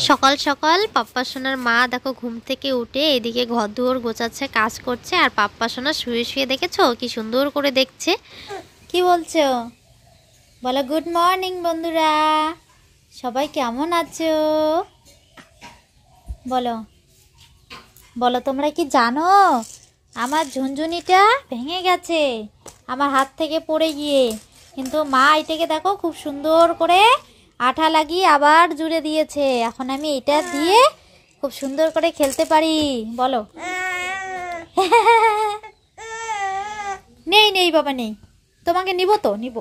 সকাল সকাল পাপ্পা সোনার মা দেখো ঘুম থেকে উঠে এদিকে ঘর দুয়ার গোছাচ্ছে, কাজ করছে। আর পাপ্পা সোনা শুয়ে শুয়ে দেখেছো কি সুন্দর করে দেখছে। কি বলছো বলো? গুড মর্নিং বন্ধুরা, সবাই কেমন আছো বলো বলো। তোমরা কি জানো আমার ঝুনঝুনিটা ভেঙে গেছে আমার হাত থেকে পড়ে গিয়ে, কিন্তু মা এটাকে দেখো খুব সুন্দর করে আঠা লাগিয়ে আবার জুড়ে দিয়েছে। এখন আমি এটা দিয়ে খুব সুন্দর করে খেলতে পারি বলো। নেই নেই বাবা নেই, তোমাকে নিব তো নিব।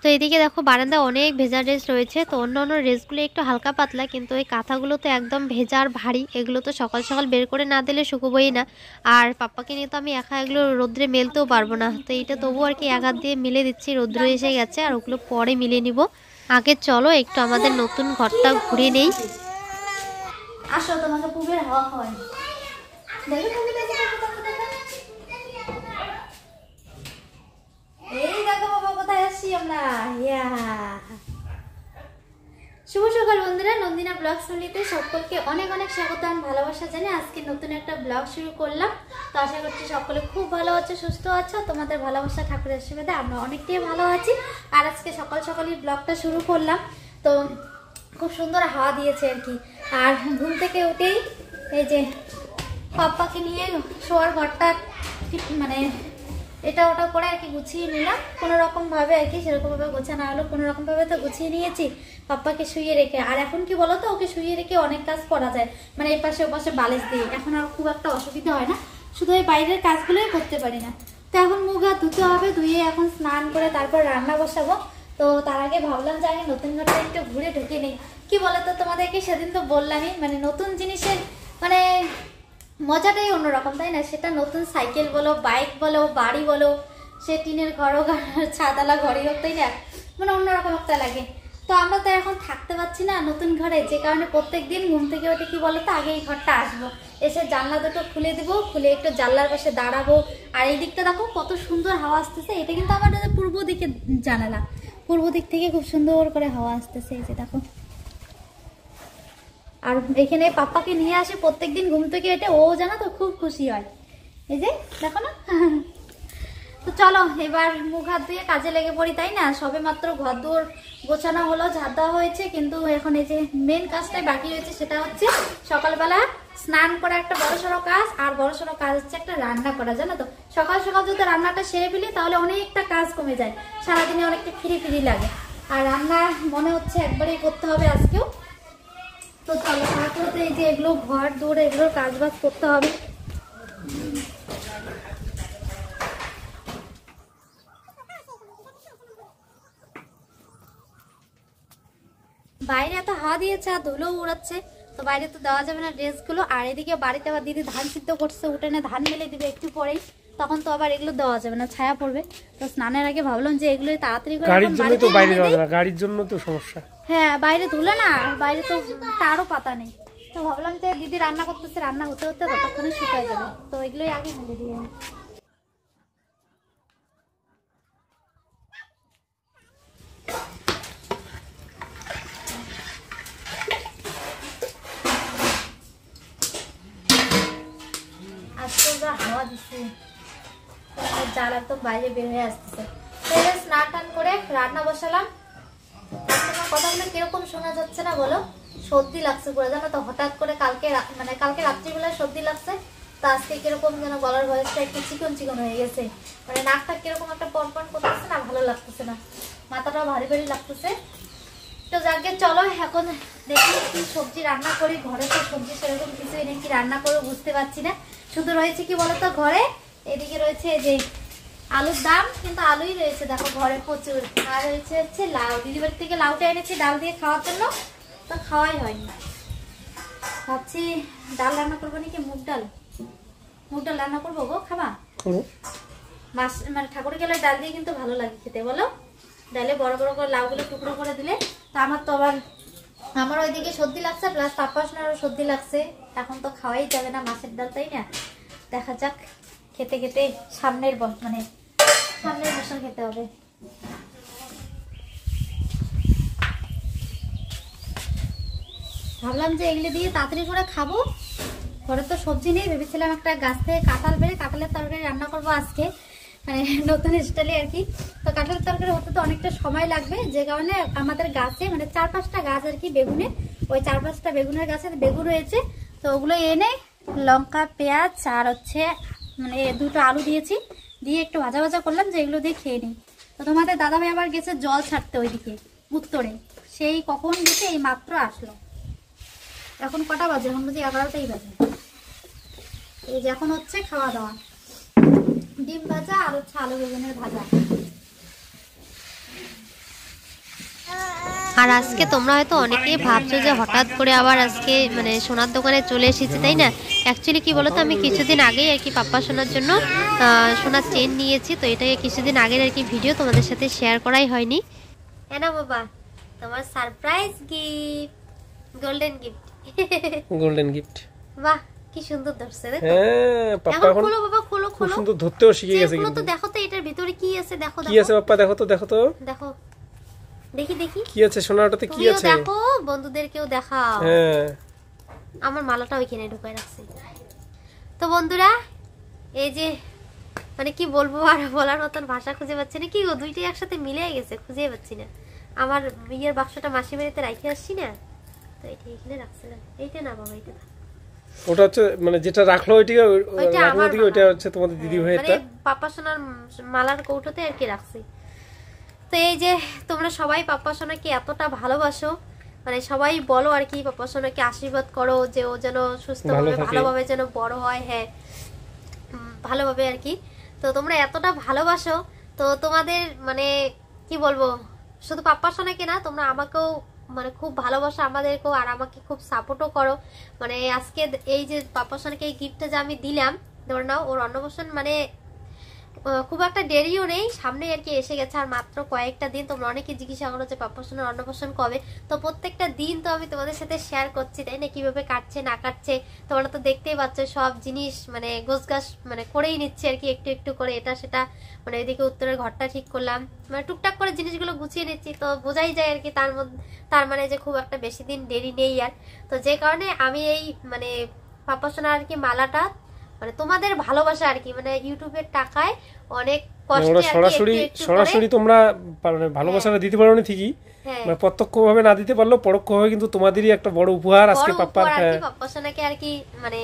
তো এদিকে দেখো বারান্দা অনেক ভেজা ড্রেস রয়েছে। তো অন্য অন্য ড্রেসগুলো একটু হালকা পাতলা, কিন্তু এই কাঁথাগুলো তো একদম ভেজা আর ভারী। এগুলো তো সকাল সকাল বের করে না দিলে শুকোবই না। আর পাপ্পাকে নিয়ে তো আমি একা এগুলো রোদ্রে মেলতেও পারবো না। তো এইটা তবু আর কি এক হাত দিয়ে মিলে দিচ্ছি, রোদ্র এসে গেছে আর ওগুলো পরে মিলে নিব। আগে চলো একটু আমাদের নতুন ঘরটা ঘুরে নেই। আসো তোমাকে পুবের হাওয়া খাওয়াই। এই দেখো বাবা কোথায় আসছি আমরা। শুভ সকাল বন্ধুরা, নন্দিনা ব্লগ ফ্যামিলিতে সকলকে অনেক অনেক স্বাগত আর ভালোবাসা জানিয়ে আজকে নতুন একটা ব্লগ শুরু করলাম। তো আশা করছি সকলে খুব ভালো আছো, সুস্থ আছো। তোমাদের ভালোবাসা ঠাকুরের আশীর্বাদে আমরা অনেকটাই ভালো আছি। আর আজকে সকাল সকালই ব্লগটা শুরু করলাম। তো খুব সুন্দর হাওয়া দিয়েছে আর কি। আর ঘুম থেকে উঠেই এই যে পাপ্পাকে নিয়ে শোয়ার ঘরটা মানে এটা ওটা করে আর কি গুছিয়ে নিলাম কোনো রকম ভাবে আর কি। সেরকম ভাবে গোছানো হলো, কোনো রকম ভাবে তো গুছিয়ে নিয়েছি পাপ্পাকে শুয়ে রেখে। আর এখন কি বলো তো, ওকে শুয়ে রেখে অনেক কাজ করা যায়, মানে এই পাশে ও পাশে বালিশ দিয়ে। এখন আর খুব একটা অসুবিধা হয় না, শুধু এই বাইরের কাজগুলোই করতে পারি না। তো এখন মুখ হাত ধুতে হবে, ধুয়ে এখন স্নান করে তারপর রান্না বসাবো। তো তার আগে ভাবলাম যে আগে নতুন ঘরটা একটু ঘুরে ঢুকে নেই। কি বলতো তোমাদেরকে সেদিন তো বললামই, মানে নতুন জিনিসের মানে মজাটাই অন্যরকম, তাই না? সেটা নতুন সাইকেল বলো, বাইক বলো, বাড়ি বলো, সে টিনের ঘর হোক ছাদালা ঘরই হোক, তাই না? মানে অন্যরকম একটা লাগে। তো আমরা তো এখন থাকতে পারছি না নতুন ঘরে, যে কারণে প্রত্যেক দিন ঘুম থেকে উঠে কি বলতো আগে এই ঘরটা আসবো, এসে জানলা দুটো খুলে দিব, খুলে একটু জানলার পাশে দাঁড়াবো। আর এই দিকটা দেখো কত সুন্দর হাওয়া আসতেছে। এটা কিন্তু আমার পূর্ব দিকে জানালা, পূর্ব দিক থেকে খুব সুন্দর করে হাওয়া আসতেছে, এই যে দেখো। আর এখানে পাপ্পাকে নিয়ে আসে প্রত্যেকদিন ঘুম থেকে উঠে, ও জানো তো খুব খুশি হয়, এই যে দেখো না। তো চলো এবার মুখ হাত ধুয়ে কাজে লেগে পড়ি, তাই না? সবে মাত্র ঘর দুয়ার গোছানো হলো, ঝাড় দেওয়া হয়েছে, কিন্তু এখন এই যে মেন কাজটাই বাকি রয়েছে, সেটা হচ্ছে সকালবেলা স্নান করা একটা বড়সড় কাজ। আর বড়সড় কাজ হচ্ছে একটা রান্না করা, জানো তো। সকাল সকাল যদি রান্নাটা সেরে ফেলি তাহলে অনেকটা কাজ কমে যায়, সারাদিনে অনেকটা ফ্রি ফ্রি লাগে। আর রান্না মনে হচ্ছে একবারেই করতে হবে আজকেও। তো চলো তারপরে এই যে এগুলো ঘর দৌড়ে এগুলোর কাজ বাজ করতে হবে। বাইরে এত হাওয়া দিয়েছে আর ধুলো উড়াচ্ছে, তো বাইরে তো দেওয়া যাবে না ড্রেসগুলো। আর এদিকে বাড়িতে আবার দিদি ধান সিদ্ধ করছে, উঠেনে ধান মেলে দিবে একটু পরেই, তখন তো আবার এগুলো দেওয়া যাবে না, ছায়া পড়বে। তো স্নানের আগে ভাবলাম যে এগুলো তাড়াতাড়ি করে গাড়ির জন্য তো বাইরে দেওয়া যাবে, গাড়ির জন্য তো সমস্যা। হ্যাঁ বাইরে ধুলো না, বাইরে তো তারও পাতা নেই। তো ভাবলাম যে দিদি রান্না করতেছে, রান্না হতে হতে ততক্ষণে শুকায় যাবে, তো এগুলোই আগে মেলে দিয়ে। আজকে যা হাওয়া দিচ্ছে, জাল একদম বাইরে বের হয়ে আসতেছে। স্নান টান করে রান্না বসালাম। কথাগুলো কিরকম শোনা যাচ্ছে না বলো? সর্দি লাগছে পুরো, জানো তো। হঠাৎ করে কালকে রাত্রিবেলায় সর্দি লাগছে, তো আজকে কিরকম যেন গলার ভয়েসটা একটু চিকন চিকন হয়ে গেছে, মানে নাকটা কিরকম একটা পনপন করতেছে না, ভালো লাগতেছে না, মাথাটাও ভারী ভারী লাগতেছে। তো যাকে চলো এখন দেখি কি সবজি রান্না করি। ঘরে তো সবজি সেরকম কিছুই নেই, কি রান্না করবো বুঝতে পারছি না। শুধু রয়েছে কি বলতো ঘরে, এদিকে রয়েছে যে আলুর দাম, কিন্তু আলুই রয়েছে দেখো ঘরে প্রচুর। আর রয়েছে হচ্ছে লাউ, দিদিবাড়ি থেকে লাউটা এনেছি ডাল দিয়ে খাওয়ার জন্য, তো খাওয়াই হয়নি। ভাবছি ডাল রান্না করবো নাকি, মুগ ডাল রান্না করবো গো, খাবা? মাছ মানে ঠাকুরে গেলে ডাল দিয়ে কিন্তু ভালো লাগে খেতে, বলো। ডালে বড় বড় করে লাউগুলো টুকরো করে দিলে। তা আমার তো আবার আমার ওইদিকে সর্দি লাগছে, প্লাস পাপ্পাসনারও সর্দি লাগছে, এখন তো খাওয়াই যাবে না মাছের ডাল, তাই না? দেখা যাক খেতে খেতে সামনের মানে সামনের বছর খেতে হবে। ভাবলাম যে এগুলো দিয়ে তাড়াতাড়ি করে খাবো, ঘরে তো সবজি নেই, ভেবেছিলাম একটা গাছ থেকে কাঁঠাল বেড়ে কাঁঠালের তরকারি রান্না করবো আজকে, মানে নতুন স্টাইলে আর কি। তো কাঁঠালের তরকারি হতে তো অনেকটা সময় লাগবে, যে কারণে আমাদের গাছে মানে 4-5টা গাছ আর কি বেগুনে, ওই 4-5টা বেগুনের গাছে বেগুন রয়েছে, তো ওগুলো এনে লঙ্কা পেঁয়াজ আর হচ্ছে মানে 2টো আলু দিয়েছি, দিয়ে একটু ভাজা ভাজা করলাম যে এগুলো দিয়ে খেয়ে নিই। তো তোমাদের দাদাভাই আবার গেছে জল ছাড়তে ওইদিকে উত্তরে, সেই কখন গেছে এই মাত্র আসলো। এখন কটা বাজে? এখন বুঝি 11টাই বাজে। এই যে এখন হচ্ছে খাওয়া দাওয়া, ডিম ভাজা আর হচ্ছে আলু বেগুনের ভাজা। আর আজকে তোমরা হয়তো অনেকেই ভাবছো যে হঠাৎ করে আবার আজকে মানে সোনার দোকানে চলে এসেছি, তাই না? অ্যাকচুয়ালি কি বলতো, আমি কিছুদিন আগেই আর কি পাপ্পা সোনার জন্য সোনার চেন নিয়েছি, তো এটাকে কিছুদিন আগের আর কি ভিডিও তোমাদের সাথে শেয়ার করাই হয়নি। হ্যাঁ না বাবা, তোমার surprise gift, golden gift. Golden gift, বাহ কি সুন্দর ধরছে। হ্যাঁ পাপ্পা এখন খোলো বাবা, খোলো খুব সুন্দর ধরতেও শিখে গেছে। কিন্তু দেখো তো এটার ভিতরে কি আছে, দেখো কি আছে পাপ্পা, দেখো তো দেখো, দেখি দেখি কি আছে সোনাটাতে, কি আছে দেখো, বন্ধুদেরকেও দেখাও। হ্যাঁ আমার মালাটা ওইখানে ঢুকাই রাখছি। তো বন্ধুরা এই যে মানে কি বলবো, আর বলার মতন ভাষা খুঁজে পাচ্ছি না। কি গো, দুইটাই একসাথে মিলে গেছে, খুঁজে পাচ্ছি না। আমার ইয়ের বাক্সটা মাসি বাড়িতে রাখে আসছি না, তো এটা এখানে রাখছিলাম। এইটা না বাবা, এইটা ওটা হচ্ছে মানে যেটা রাখলো ওইটা রাখলো দিকে, ওইটা হচ্ছে তোমাদের দিদি ভাইয়েরটা, মানে পাপ্পা সোনার মালার কৌটোতে আর কি রাখছি। তো এই যে তোমরা সবাই পাপ্পা সোনাকে এতটা ভালোবাসো, মানে সবাই বলো আর কি পাপ্পা সোনাকে আশীর্বাদ করো যে ও যেন সুস্থভাবে ভালোভাবে যেন বড় হয়, হ্যাঁ ভালোভাবে আর কি। তো তোমরা এতটা ভালোবাসো, তো তোমাদের মানে কি বলবো, শুধু পাপ্পা সোনাকে না, তোমরা আমাকেও মানে খুব ভালোবাসো, আমাদেরকেও, আর আমাকে খুব সাপোর্টও করো। মানে আজকে এই যে পাপ্পা সোনাকে এই গিফটটা যে আমি দিলাম, ধরে নাও ওর অন্নপ্রাশন মানে খুব একটা দেরিও নেই, সামনে আর কি এসে গেছে, আর মাত্র কয়েকটা দিন। তোমরা অনেকে জিজ্ঞাসা করো যে পাপ্পা সোনার অন্নপ্রাশন কবে, তো প্রত্যেকটা দিন তো আমি তোমাদের সাথে শেয়ার করছি, তাই না? কিভাবে কাটছে না কাটছে তোমরা তো দেখতেই পাচ্ছ, সব জিনিস মানে গোছগাছ মানে করেই নিচ্ছে আর কি, একটু একটু করে এটা সেটা, মানে এদিকে উত্তরের ঘরটা ঠিক করলাম, মানে টুকটাক করে জিনিসগুলো গুছিয়ে নিচ্ছি। তো বোঝাই যায় আর কি তার মানে যে খুব একটা বেশি দিন দেরি নেই আর। তো যে কারণে আমি এই মানে পাপ্পা সোনার আর কি মালাটা মানে তোমাদের ভালোবাসা আর কি, মানে ইউটিউবের টাকায় অনেক কষ্টে সরাসরি তোমরা মানে ভালোবাসাটা দিতে পারোনি ঠিকই, মানে প্রত্যক্ষভাবে না দিতে পারলেও পরোক্ষভাবে কিন্তু তোমাদেরই একটা বড় উপহার আজকে পাপ্পার, হ্যাঁ পাপ্পা সোনাকে আর কি মানে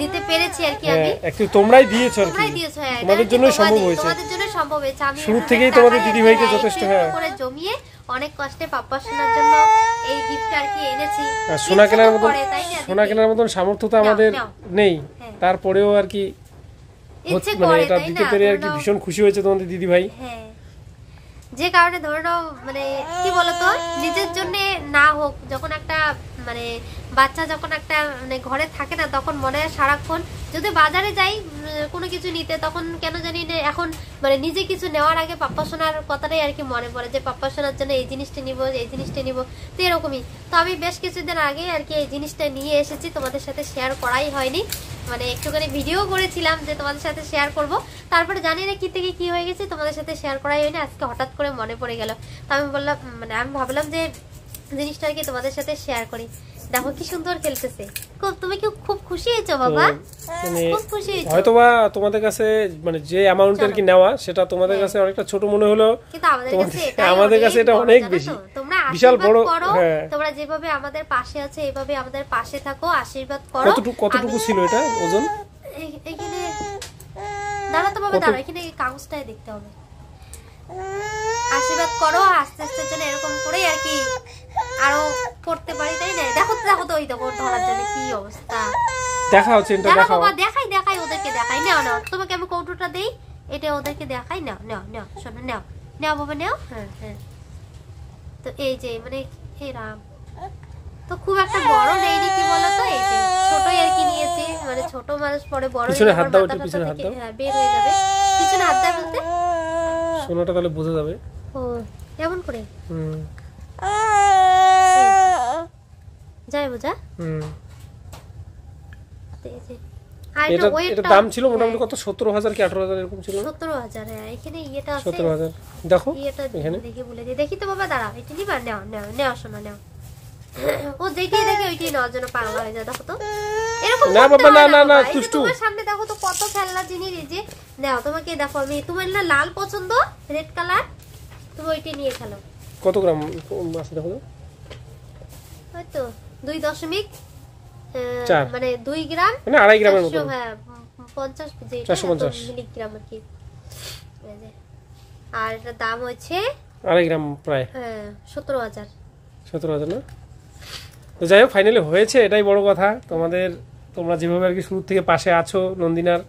দিতে পেরেছি আর কি আমি। একটু তোমরাই দিয়েছো আর কি, তোমাদের জন্যই সম্ভব হয়েছে, তোমাদের জন্য সম্ভব হয়েছে। আমি শুরু থেকেই তোমাদের দিদিভাইকে যথেষ্ট করে জমিয়ে অনেক কষ্টে পাপ্পা সোনার জন্য এই গিফট আর কি এনেছি। আর সোনা কেনার মতন সামর্থ্য তো আমাদের নেই, তারপরেও আর কি মানে এটা দিতে পেরে আর কি ভীষণ খুশি হয়েছে তোমাদের দিদি ভাই। হ্যাঁ যে কারণে ধরে নাও মানে কি বলতো, নিজের জন্য না হোক, যখন একটা মানে বাচ্চা যখন একটা মানে ঘরে থাকে না, তখন মনে হয় সারাক্ষণ যদি বাজারে যাই কোনো কিছু নিতে, তখন কেন জানি না এখন মানে নিজে কিছু নেওয়ার আগে পাপ্পা সোনার কথাটাই আর কি মনে পড়ে, যে পাপ্পা সোনার জন্য এই জিনিসটা নিব, এই জিনিসটা নিব। তো এরকমই তো আমি বেশ কিছুদিন আগে আর কি এই জিনিসটা নিয়ে এসেছি, তোমাদের সাথে শেয়ার করাই হয়নি, মানে একটুখানি ভিডিও করেছিলাম যে তোমাদের সাথে শেয়ার করব, তারপরে জানি না কি থেকে কি হয়ে গেছে, তোমাদের সাথে শেয়ার করাই হয়নি। আজকে হঠাৎ করে মনে পড়ে গেল, তো আমি বললাম মানে আমি ভাবলাম যে জিনিসটা আর কি তোমাদের সাথে শেয়ার করি। দেখো কি সুন্দর খেলতেছে, তুমি কি খুব খুশি হয়েছো বাবা? খুব খুশি হয়েছো হয়তোবা তোমাদের কাছে মানে যে অ্যামাউন্টের কি নেওয়া সেটা তোমাদের কাছে অনেকটা ছোট মনে হলো, কিন্তু আমাদের কাছে এটা অনেক বেশি, তোমরা বিশাল বড়। তোমরা যেভাবে আমাদের পাশে আছে এইভাবে আমাদের পাশে থাকো, আশীর্বাদ করো। কতটুকু ছিল এটা ওজন? এখানে দাঁড়া তো বাবা, দাঁড়া, এখানে কাগজটাই দেখতে হবে। আশীর্বাদ করো আস্তে আস্তে যেন এরকম করে আর কি আরো করতে পারি, তাই না? দেখো দেখো তো, ওই দেখো ধরার জন্য কি অবস্থা, দেখাও চেনটা, দেখাও বাবা, দেখাই ওদেরকে দেখাই। নাও নাও, তোমাকে আমি কৌটোটা দেই, এটা ওদেরকে দেখাই। নাও নাও নাও, শোনো, নাও নাও বাবা, নাও। হ্যাঁ হ্যাঁ, তো এই যে মানে হে রাম, তো খুব একটা বড় নেইনি কি বলতো, এই যে ছোটই আর কি নিয়েছি, মানে ছোট মানুষ পরে বড় পিছনে হাত দাও, পিছনে হাত দাও, হ্যাঁ বের হয়ে যাবে, পিছনে হাত দাও বলতে সোনাটা তাহলে বোঝা যাবে। ও এমন করে যায় বোঝা। এটা দাম ছিল মোটামুটি কত 17,000 কি 18,000 এরকম ছিল 17,000। হ্যাঁ এখানে ইয়েটা আছে 17,000। দেখো ইয়েটা দেখি বলে দিই। দেখি তো বাবা, দাঁড়াও, এটা নিবা, নাও নাও নাও, শোনো নাও। ও যেটাই দেখে ওইটাই নেওয়ার জন্য পাগল হয়ে যায়। দেখো তো এরকম না বাবা, না না না, তুষ্টু তোমার সামনে দেখো তো কত খেলনা জিনিস। এই যে নাও, তোমাকে দেখো, আমি তোমার না লাল পছন্দ, রেড কালার, তুমি ওইটাই নিয়ে খেলো। কত গ্রাম আছে দেখো তো? হয়তো 2.4 মানে 2 গ্রাম, মানে 2.5 গ্রামের মতো। হ্যাঁ 50 মিলিগ্রাম আর কি। আর এটার দাম হচ্ছে 2.5 গ্রাম প্রায়। হ্যাঁ 17,000। 17,000 না? তো যাই হোক, ফাইনালি হয়েছে, এটাই বড় কথা। তোমরা যেভাবে আর কি শুরু থেকে পাশে আছো নন্দিনার,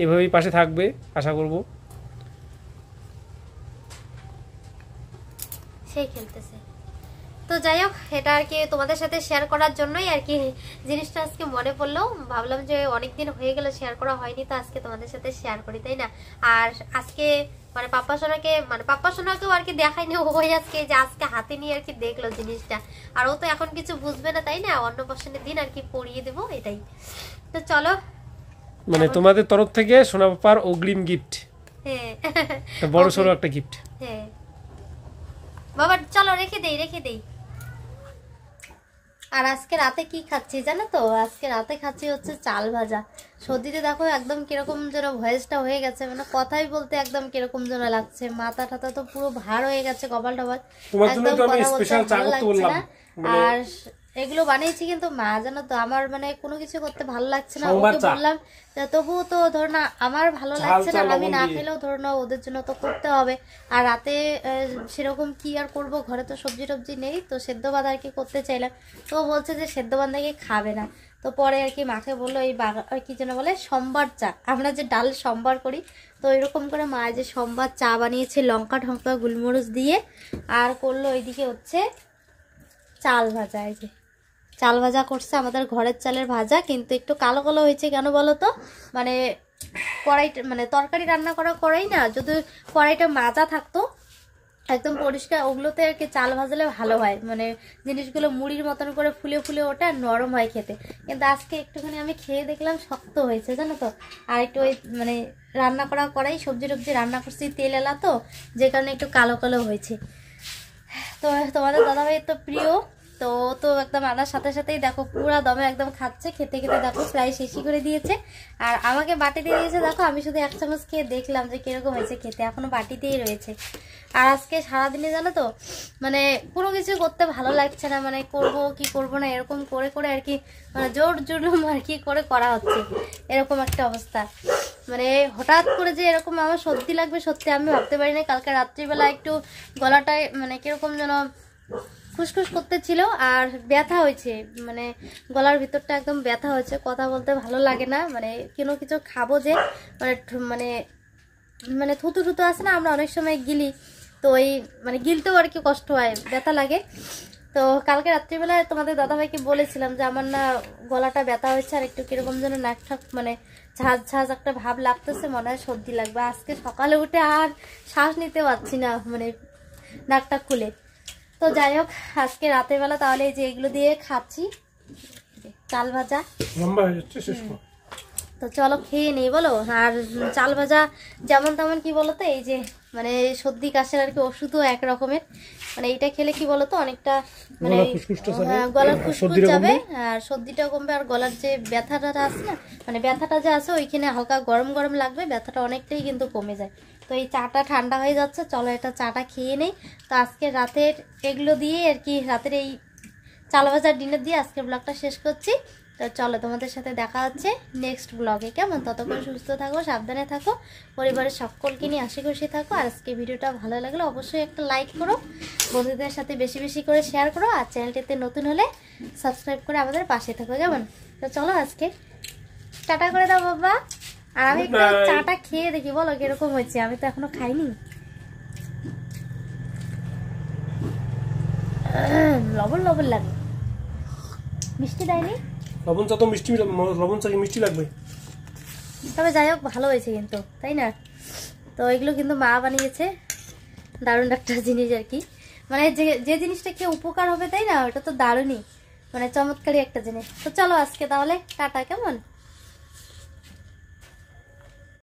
এভাবেই পাশে থাকবে আশা করব। সেই খেলতেছে। তো যাই হোক, এটা আর কি তোমাদের সাথে শেয়ার করার জন্যই আর কি জিনিসটা আজকে মনে পড়লো। ভাবলাম যে অনেকদিন হয়ে গেল শেয়ার করা হয়নি, তো আজকে তোমাদের সাথে শেয়ার করি, তাই না? আর আজকে মানে পাপ্পা সোনাকেও আর কি দেখাইনি, ওই আজকে যে আজকে হাতে নিয়ে আর কি দেখলো জিনিসটা। আর ও তো এখন কিছু বুঝবে না, তাই না? অন্নপ্রাশনের দিন আর কি পরিয়ে দেবো, এটাই। তো চলো, মানে তোমাদের তরফ থেকে সোনা পাপার অগ্রিম গিফট। হ্যাঁ বড় সড়ো একটা গিফট। হ্যাঁ বাবা, চলো রেখে দেই। আর আজকে রাতে কি খাচ্ছি জানো তো? আজকে রাতে খাচ্ছি হচ্ছে চাল ভাজা। সর্দিতে দেখো একদম কিরকম যেন ভয়েসটা হয়ে গেছে, মানে কথাই বলতে একদম কিরকম যেন লাগছে, মাথা টাথা তো পুরো ভার হয়ে গেছে, কপাল টপাল একদম কথা বলতে ভালো লাগছে না। আর এগুলো বানিয়েছি কিন্তু মা, জানো তো আমার মানে কোনো কিছু করতে ভালো লাগছে না। ওকে বললাম তবুও তো ধর না আমার ভালো লাগছে না, আমি না খেলেও ধর না ওদের জন্য তো করতে হবে। আর রাতে সেরকম কি আর করব, ঘরে তো সবজি টবজি নেই, তো সেদ্ধ ভাত আর কি করতে চাইলাম। তো বলছে যে সেদ্ধ ভাত নাকি খাবে না। তো পরে আর কি মাকে বললো এই কি যেন বলে সম্বার চা, আমরা যে ডাল সম্বার করি, তো এরকম করে মা যে সম্বার চা বানিয়েছে লঙ্কা ঠঙ্কা গোলমরিচ দিয়ে, আর করলো ওইদিকে হচ্ছে চাল ভাজা। এই যে চাল ভাজা করছে, আমাদের ঘরের চালের ভাজা, কিন্তু একটু কালো কালো হয়েছে কেন বলো তো? মানে কড়াইটা মানে তরকারি রান্না করা কড়াই না, যদি কড়াইটা মাজা থাকতো একদম পরিষ্কার, ওগুলোতে আর কি চাল ভাজলে ভালো হয়, মানে জিনিসগুলো মুড়ির মতন করে ফুলে ফুলে ওঠে আর নরম হয় খেতে। কিন্তু আজকে একটুখানি আমি খেয়ে দেখলাম শক্ত হয়েছে, জানো তো। আর একটু ওই মানে রান্না করা কড়াই সবজি টবজি রান্না করছি তেল এলা, তো যে কারণে একটু কালো কালো হয়েছে। তো তোমাদের দাদাভাইয়ের তো প্রিয়, তো একদম আনার সাথে সাথেই দেখো পুরা দমে একদম খাচ্ছে, খেতে খেতে দেখো প্রায় শেষই করে দিয়েছে। আর আমাকে বাটিতে দিয়েছে, দেখো আমি শুধু 1 চামচ খেয়ে দেখলাম যে কিরকম হয়েছে খেতে, এখনো বাটিতেই রয়েছে। আর আজকে সারাদিনে জানো তো মানে কোনো কিছু করতে ভালো লাগছে না, মানে করব কি করব না এরকম করে করে আর কি মানে জোর জুলুম আর কি করে করা হচ্ছে, এরকম একটা অবস্থা। মানে হঠাৎ করে যে এরকম আমার সর্দি লাগবে সত্যি আমি ভাবতে পারি না। কালকে রাত্রিবেলা একটু গলাটায় মানে কিরকম যেন খুসখুস করতেছিল আর ব্যথা হয়েছে, মানে গলার ভিতরটা একদম ব্যথা হয়েছে, কথা বলতে ভালো লাগে না। মানে কোনো কিছু খাবো যে মানে মানে মানে থুতু টুতু আছে না, আমরা অনেক সময় গিলি, তো ওই মানে গিলতেও আর কি কষ্ট হয়, ব্যথা লাগে। তো কালকে রাত্রিবেলায় তোমাদের দাদাভাইকে বলেছিলাম যে আমার না গলাটা ব্যথা হয়েছে আর একটু কিরকম যেন নাক ঠাক মানে ঝাঁঝ ঝাঁঝ একটা ভাব লাগতেছে, মনে হয় সর্দি লাগবে। আজকে সকালে উঠে আর শ্বাস নিতে পারছি না, মানে নাকটা খুলে। তো যাই হোক, আজকে রাতের বেলা তাহলে এই যে এগুলো দিয়ে খাচ্ছি, চাল ভাজা। তো চলো খেয়ে নেই বলো। আর চাল ভাজা যেমন তেমন কি বলতো, এই যে মানে সর্দি কাশের আর কি ওষুধও এক রকমের, মানে এইটা খেলে কি বলতো অনেকটা মানে গলার খুশখুশ যাবে আর সর্দিটাও কমবে, আর গলার যে ব্যথাটা আছে না মানে ব্যথাটা যে আছে ওইখানে হালকা গরম গরম লাগবে, ব্যথাটা অনেকটাই কিন্তু কমে যায়। তো এই চাটা ঠান্ডা হয়ে যাচ্ছে, চলো এটা চাটা খেয়ে নেই। তো আজকে রাতের এগুলো দিয়ে আর কি রাতের এই চাল ভাজার ডিনার দিয়ে আজকের ব্লগটা শেষ করছি। তো চলো তোমাদের সাথে দেখা হচ্ছে নেক্সট ব্লগে, কেমন? ততক্ষণ সুস্থ থাকো, সাবধানে থাকো, পরিবারের সকলকে নিয়ে হাসি খুশি থাকো। আর আজকে ভিডিওটা ভালো লাগলে অবশ্যই একটা লাইক করো, বন্ধুদের সাথে বেশি বেশি করে শেয়ার করো, আর চ্যানেলটিতে নতুন হলে সাবস্ক্রাইব করে আমাদের পাশে থাকো, কেমন? তো চলো আজকে টাটা করে দাও বাবা। আর আমি একটু চাটা খেয়ে দেখি বলো কিরকম হয়েছে, আমি তো এখনো খাইনি। লবণ লবণ লাগে, মিষ্টি দেয়নি। লবণ চা তো মিষ্টি, লবণ চা মিষ্টি লাগবে। তবে যাই হোক ভালো হয়েছে কিন্তু, তাই না? তো এগুলো কিন্তু মা বানিয়েছে, দারুণ একটা জিনিস আর কি, মানে যে জিনিসটা খেয়ে উপকার হবে তাই না, ওটা তো দারুণই মানে চমৎকারই একটা জিনিস। তো চলো আজকে তাহলে টাটা, কেমন?